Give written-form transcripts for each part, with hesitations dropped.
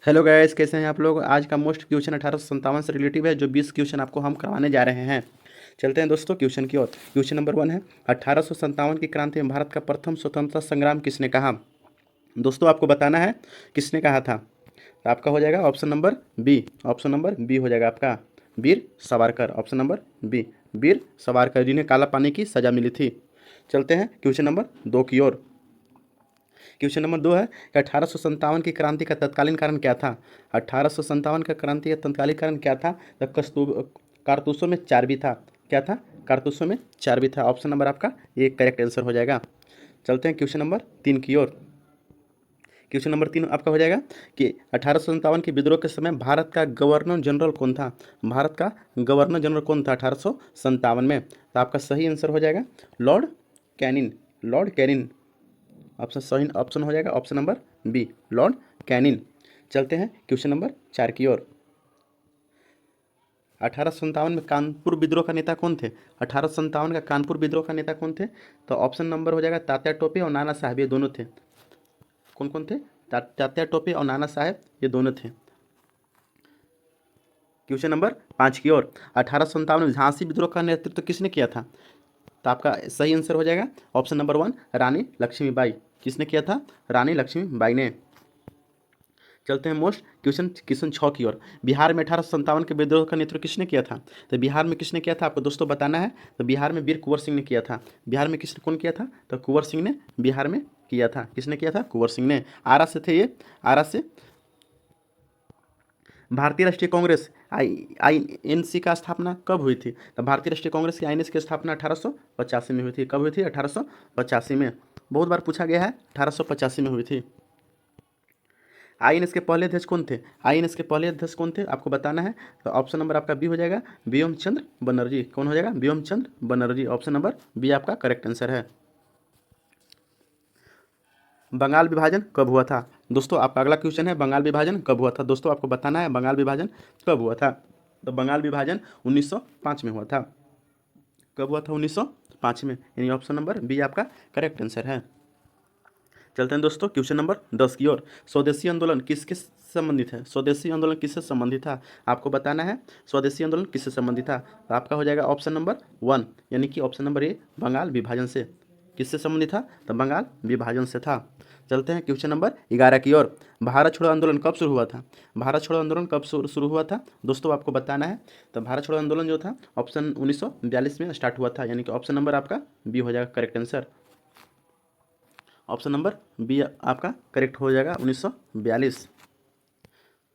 Hello guys, कैसे हैं आप लोग। आज का मोस्ट क्वेश्चन 1857 से रिलेटिव है, जो 20 क्वेश्चन आपको हम करवाने जा रहे हैं। चलते हैं दोस्तों क्वेश्चन की ओर। क्वेश्चन नंबर 1 है, 1857 की क्रांति में भारत का प्रथम स्वतंत्रता संग्राम किसने कहा। दोस्तों आपको बताना है किसने कहा था। तो आपका हो जाएगा option number B. Option number B हो जाएगा आपका Veer Savarkar. Option number B Veer Savarkar, जिन्हें काला पानी की सजा मिली थी। चलते हैं क्वेश्चन नंबर 2 की ओर। क्वेश्चन नंबर 2 है कि 1857 की क्रांति का तत्कालीन कारण क्या था। 1857 का क्रांति का तत्कालीन कारण क्या था। तो कारतूसों में चर्बी था। क्या था। कारतूसों में चर्बी था। ऑप्शन नंबर आपका ये करेक्ट आंसर हो जाएगा। चलते हैं क्वेश्चन नंबर 3 की ओर। क्वेश्चन नंबर 3 आपका हो जाएगा कि 1857 के विद्रोह के समय भारत का गवर्नर जनरल कौन था। भारत का गवर्नर जनरल कौन था 1857 में। तो आपका सही आंसर हो जाएगा Lord Canning. Lord Canning option सही ऑप्शन हो जाएगा option number B Lord Canning. चलते हैं क्वेश्चन नंबर 4 की ओर। 1857 में कानपुर विद्रोह का नेता कौन थे। 1857 का कानपुर विद्रोह का नेता कौन थे। तो ऑप्शन नंबर हो जाएगा तात्या टोपे और नाना साहब, ये दोनों थे। कौन कौन थे। तात्या टोपे और नाना साहब, ये दोनों थे। क्वेश्चन नंबर 5 की ओर। 1857 में झांसी विद्रोह का नेतृत्व किसने किया था। तो आपका सही आंसर हो जाएगा ऑप्शन नंबर 1 रानी लक्ष्मीबाई। किसने किया था। रानी लक्ष्मीबाई ने। चलते हैं मोस्ट क्वेश्चन क्वेश्चन 6 की ओर। बिहार में 1857 के विद्रोह का नेतृत्व किसने किया था। तो बिहार में किसने किया था आपको दोस्तों बताना है। तो बिहार में वीर कुंवर सिंह ने किया था। बिहार में किसने कौन किया था। तो कुंवर सिंह ने बिहार में किया था। किसने किया था। कुंवर सिंह ने। आरा से थे ये। आरा से। भारतीय राष्ट्रीय कांग्रेस INC का स्थापना कब हुई थी। तो भारतीय राष्ट्रीय कांग्रेस की INC की स्थापना 1885 में हुई थी। कब हुई थी 1885 में। बहुत बार पूछा गया है, 1885 में हुई थी। INS के पहले अध्यक्ष कौन थे। INS के पहले अध्यक्ष कौन थे आपको बताना है। तो ऑप्शन नंबर आपका बी हो जाएगा व्योम चंद्र बनर्जी। कौन हो जाएगा व्योम चंद्र बनर्जी। ऑप्शन नंबर बी आपका करेक्ट आंसर है। बंगाल विभाजन कब हुआ था। दोस्तों आपका अगला क्वेश्चन है बंगाल विभाजन कब हुआ था। दोस्तों आपको बताना है बंगाल विभाजन कब हुआ था। तो बंगाल विभाजन 1905 में हुआ था। कब हुआ था 1905 में, यानी ऑप्शन नंबर बी आपका करेक्ट आंसर है। चलते हैं दोस्तों क्वेश्चन नंबर 10 की ओर। स्वदेशी आंदोलन किसके संबंधित है। स्वदेशी आंदोलन किससे संबंधित था आपको बताना है। स्वदेशी आंदोलन किससे संबंधित था। तो आपका हो जाएगा ऑप्शन नंबर 1, यानी कि ऑप्शन नंबर ए बंगाल विभाजन से। किससे संबंधित था। तो बंगाल विभाजन से था। चलते हैं क्वेश्चन नंबर 11 की ओर। भारत छोड़ो आंदोलन कब शुरू हुआ था। भारत छोड़ो आंदोलन कब शुरू हुआ था दोस्तों आपको बताना है। तो भारत छोड़ो आंदोलन जो था ऑप्शन 1942 में स्टार्ट हुआ था, यानी कि ऑप्शन नंबर आपका बी हो जाएगा correct answer. Option number B आपका करेक्ट हो जाएगा 1942।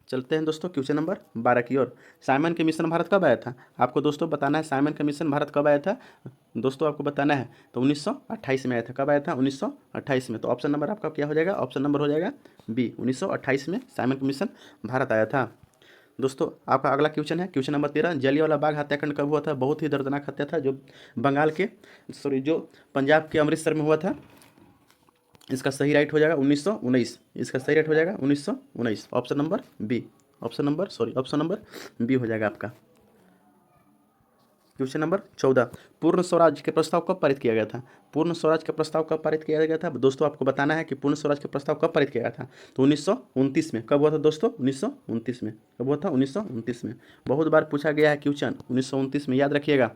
चलते हैं दोस्तों क्वेश्चन नंबर 12 की ओर। साइमन के मिशन भारत कब आया था आपको दोस्तों बताना है। साइमन का मिशन भारत कब आया था दोस्तों आपको बताना है। तो 1928 में आया था। कब आया था 1928 में। तो ऑप्शन नंबर आपका क्या हो जाएगा। ऑप्शन नंबर हो जाएगा बी 1928 में साइमन का मिशन भारत आया था। दोस्तों आपका अगला क्वेश्चन है क्वेश्चन नंबर 13। जलियांवाला बाग हत्याकांड कब हुआ था। बहुत ही दर्दनाक हत्या था जो बंगाल के जो पंजाब के अमृतसर में हुआ था। इसका सही राइट हो जाएगा 1919। इसका सही राइट हो जाएगा 1919। Option number B. Option number B हो जाएगा आपका। Question number 14। पूर्ण स्वराज के प्रस्ताव कब पारित किया गया था। पूर्ण स्वराज का प्रस्ताव कब पारित किया गया था दोस्तों आपको बताना है कि पूर्ण स्वराज का प्रस्ताव कब पारित किया गया था। तो 1929 में। कब हुआ था दोस्तों 1929 में। कब हुआ था 1929 में। बहुत बार पूछा गया है क्वेश्चन 1929 में, याद रखिएगा,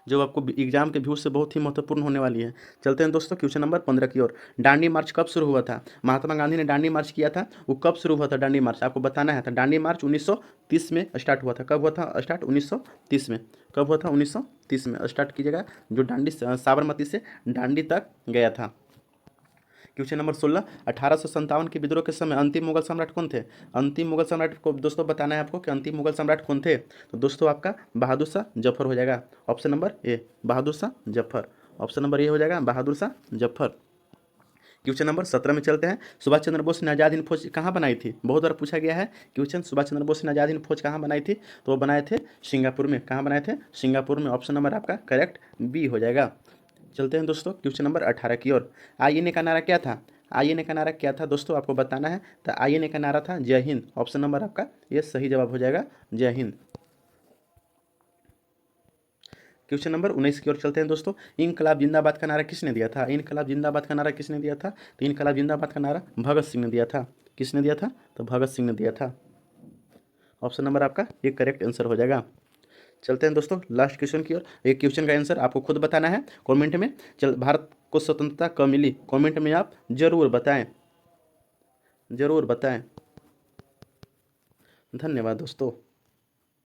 जो आपको एग्जाम के व्यू से बहुत ही महत्वपूर्ण होने वाली है। चलते हैं दोस्तों क्वेश्चन नंबर 15 की ओर। दांडी मार्च कब शुरू हुआ था। महात्मा गांधी ने दांडी मार्च किया था, वो कब शुरू हुआ था दांडी मार्च आपको बताना है। तो दांडी मार्च 1930 में स्टार्ट हुआ था। कब हुआ था स्टार्ट 1930 में। कब हुआ था 1930 में स्टार्ट कीजिएगा, जो दांडी साबरमती से दांडी तक गया था। Question number 16। 1857 के विद्रोह के समय अंतिम मुगल सम्राट कौन थे। अंतिम मुगल सम्राट को दोस्तों बताना है आपको कि अंतिम मुगल सम्राट कौन थे। तो दोस्तों आपका बहादुर शाह जफर हो जाएगा। Option number A Bahadur Shah Zafar. Option number A हो जाएगा बहादुर शाह जफर। क्वेश्चन नंबर 17 में चलते हैं। सुभाष चंद्र बोस ने आज़ाद हिंद फौज कहाँ बनाई थी। बहुत बार पूछा गया है क्वेश्चन, सुभाष चंद्र बोस ने आज़ाद हिंद फौज कहाँ बनाई थी। तो वो बनाए थे सिंगापुर में। कहाँ बनाए थे सिंगापुर में। ऑप्शन नंबर आपका करेक्ट बी हो जाएगा। चलते हैं दोस्तों क्वेश्चन नंबर 18 की ओर। INA का नारा क्या था। INA का नारा क्या था दोस्तों आपको बताना है। तो INA का नारा था जय हिंद। ऑप्शन नंबर आपका ये सही जवाब हो जाएगा जय हिंद। क्वेश्चन नंबर 19 की ओर चलते हैं दोस्तों। इनकलाब जिंदाबाद का नारा किसने दिया था। इनकलाब जिंदाबाद का नारा किसने दिया था। तो इनकलाब जिंदाबाद का नारा भगत सिंह ने दिया था। किसने दिया था? तो भगत सिंह ने दिया था। ऑप्शन नंबर आपका ये करेक्ट आंसर हो जाएगा। चलते हैं दोस्तों लास्ट क्वेश्चन की ओर। एक क्वेश्चन का आंसर आपको खुद बताना है कमेंट में। चल, भारत को स्वतंत्रता कब मिली? कमेंट में आप जरूर बताएं, जरूर बताएं। धन्यवाद दोस्तों।